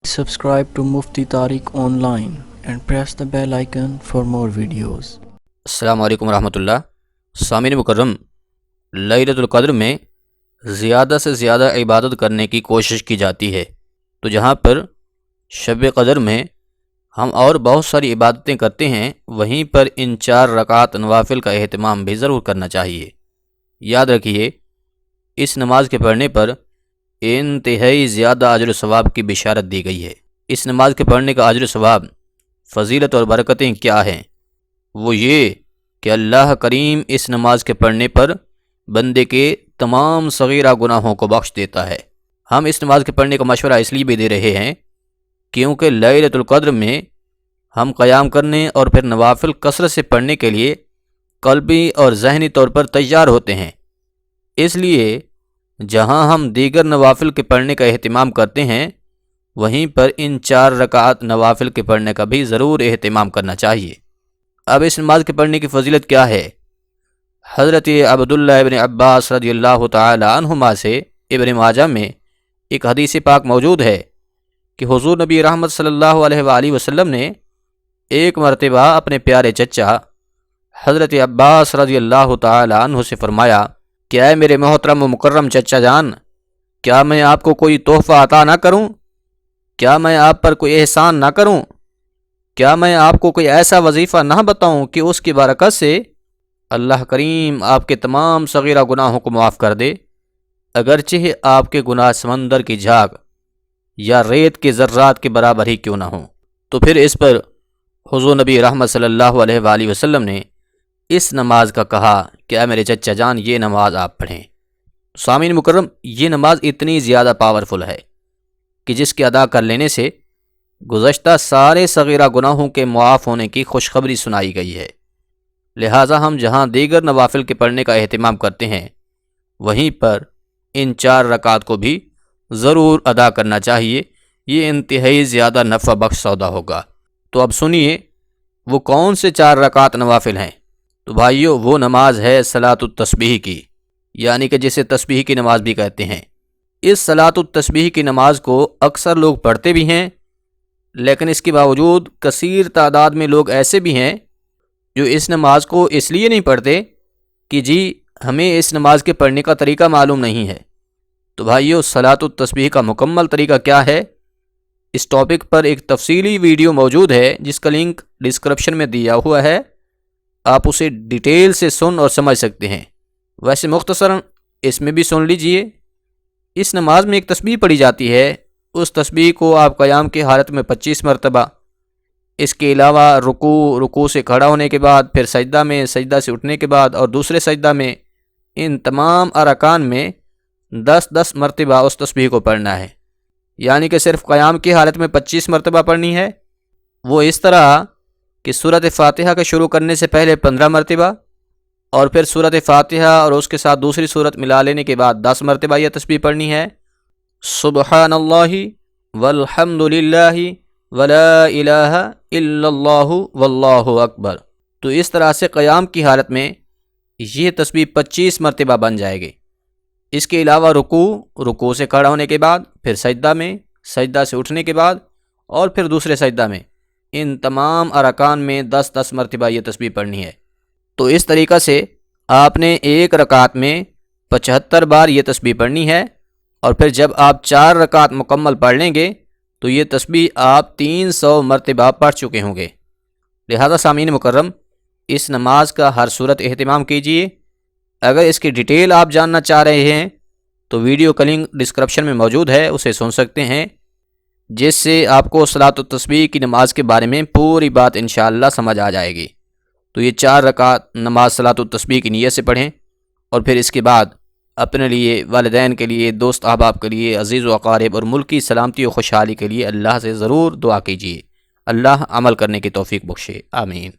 Subscribe to Mufti Tariq Online and press the bell icon for more videos. السلام علیکم ورحمۃ اللہ۔ سامعین مکرم، لیلۃ القدر میں زیادہ سے زیادہ عبادت کرنے کی کوشش کی جاتی ہے، تو جہاں پر شب قدر میں ہم اور بہت ساری عبادتیں کرتے ہیں، وہیں پر ان 4 رکعات نوافل کا اہتمام بھی ضرور کرنا چاہیے۔ یاد رکھیے، اس نماز کے پڑھنے پر انتہائی زیادہ اجر و ثواب کی بشارت دی گئی ہے۔ اس نماز کے پڑھنے کا اجر و ثواب، فضیلت اور برکتیں کیا ہیں؟ وہ یہ کہ اللہ کریم اس نماز کے پڑھنے پر بندے کے تمام صغیرہ گناہوں کو بخش دیتا ہے۔ ہم اس نماز کے پڑھنے کا مشورہ اس لیے بھی دے رہے ہیں کیونکہ لیلۃ القدر میں ہم قیام کرنے اور پھر نوافل کثرت سے پڑھنے کے لیے قلبی اور ذہنی طور پر تیار ہوتے ہیں۔ اس لیے جہاں ہم دیگر نوافل کے پڑھنے کا اہتمام کرتے ہیں، وہیں پر ان 4 رکعات نوافل کے پڑھنے کا بھی ضرور اہتمام کرنا چاہیے۔ اب اس نماز کے پڑھنے کی فضیلت کیا ہے؟ حضرت عبداللہ ابن عباس رضی اللہ تعالی عنہما سے ابن ماجہ میں ایک حدیث پاک موجود ہے کہ حضور نبی رحمت صلی اللہ علیہ وآلہ وسلم نے ایک مرتبہ اپنے پیارے چچا حضرت عباس رضی اللہ تعالی عنہ سے فرمایا کہ اے میرے محترم و مکرم چچا جان، کیا میں آپ کو کوئی تحفہ عطا نہ کروں؟ کیا میں آپ پر کوئی احسان نہ کروں؟ کیا میں آپ کو کوئی ایسا وظیفہ نہ بتاؤں کہ اس کی برکت سے اللہ کریم آپ کے تمام صغیرہ گناہوں کو معاف کر دے، اگرچہ آپ کے گناہ سمندر کی جھاگ یا ریت کے ذرات کے برابر ہی کیوں نہ ہوں؟ تو پھر اس پر حضور نبی رحمت صلی اللہ علیہ وآلہ وسلم نے اس نماز کا کہا کہ اے میرے چچا جان، یہ نماز آپ پڑھیں۔ سامعین مکرم، یہ نماز اتنی زیادہ پاورفل ہے کہ جس کے ادا کر لینے سے گزشتہ سارے صغیرہ گناہوں کے معاف ہونے کی خوشخبری سنائی گئی ہے۔ لہٰذا ہم جہاں دیگر نوافل کے پڑھنے کا اہتمام کرتے ہیں، وہیں پر ان 4 رکعات کو بھی ضرور ادا کرنا چاہیے۔ یہ انتہائی زیادہ نفع بخش سودا ہوگا۔ تو اب سنیے، وہ کون سے 4 رکعات نوافل ہیں؟ تو بھائیو، وہ نماز ہے صلاۃ التسبیح کی، یعنی کہ جسے تسبیح کی نماز بھی کہتے ہیں۔ اس صلاۃ التسبیح کی نماز کو اکثر لوگ پڑھتے بھی ہیں، لیکن اس کے باوجود کثیر تعداد میں لوگ ایسے بھی ہیں جو اس نماز کو اس لیے نہیں پڑھتے کہ جی ہمیں اس نماز کے پڑھنے کا طریقہ معلوم نہیں ہے۔ تو بھائیو، صلاۃ التسبیح کا مکمل طریقہ کیا ہے؟ اس ٹاپک پر ایک تفصیلی ویڈیو موجود ہے جس کا لنک ڈسکرپشن میں دیا ہوا ہے، آپ اسے ڈیٹیل سے سن اور سمجھ سکتے ہیں۔ ویسے مختصراً اس میں بھی سن لیجئے۔ اس نماز میں ایک تسبیح پڑھی جاتی ہے، اس تسبیح کو آپ قیام کی حالت میں 25 مرتبہ، اس کے علاوہ رکوع سے کھڑا ہونے کے بعد، پھر سجدہ میں، سجدہ سے اٹھنے کے بعد اور دوسرے سجدہ میں، ان تمام ارکان میں 10 مرتبہ اس تسبیح کو پڑھنا ہے۔ یعنی کہ صرف قیام کی حالت میں 25 مرتبہ پڑھنی ہے، وہ اس طرح کہ سورۃ فاتحہ کے شروع کرنے سے پہلے 15 مرتبہ، اور پھر سورۃ فاتحہ اور اس کے ساتھ دوسری سورت ملا لینے کے بعد 10 مرتبہ یہ تسبیح پڑھنی ہے۔ سبحان اللہ والحمد للہ ولا الہ الا اللہ واللہ اکبر۔ تو اس طرح سے قیام کی حالت میں یہ تسبیح 25 مرتبہ بن جائے گی۔ اس کے علاوہ رکوع سے کھڑا ہونے کے بعد، پھر سجدہ میں، سجدہ سے اٹھنے کے بعد اور پھر دوسرے سجدہ میں، ان تمام ارکان میں 10 مرتبہ یہ تسبیح پڑھنی ہے۔ تو اس طریقہ سے آپ نے ایک رکعت میں 75 بار یہ تسبیح پڑھنی ہے، اور پھر جب آپ 4 رکعت مکمل پڑھ لیں گے تو یہ تسبیح آپ 300 مرتبہ پڑھ چکے ہوں گے۔ لہذا سامعین مکرم، اس نماز کا ہر صورت اہتمام کیجیے۔ اگر اس کی ڈیٹیل آپ جاننا چاہ رہے ہیں تو ویڈیو کا لنک ڈسکرپشن میں موجود ہے، اسے سن سکتے ہیں، جس سے آپ کو صلاۃ التسبیح کی نماز کے بارے میں پوری بات انشاءاللہ سمجھ آ جائے گی۔ تو یہ 4 رکعت نماز صلاۃ التسبیح کی نیت سے پڑھیں، اور پھر اس کے بعد اپنے لیے، والدین کے لیے، دوست احباب کے لیے، عزیز و اقارب اور ملک کی سلامتی و خوشحالی کے لیے اللہ سے ضرور دعا کیجیے۔ اللہ عمل کرنے کی توفیق بخشے، آمین۔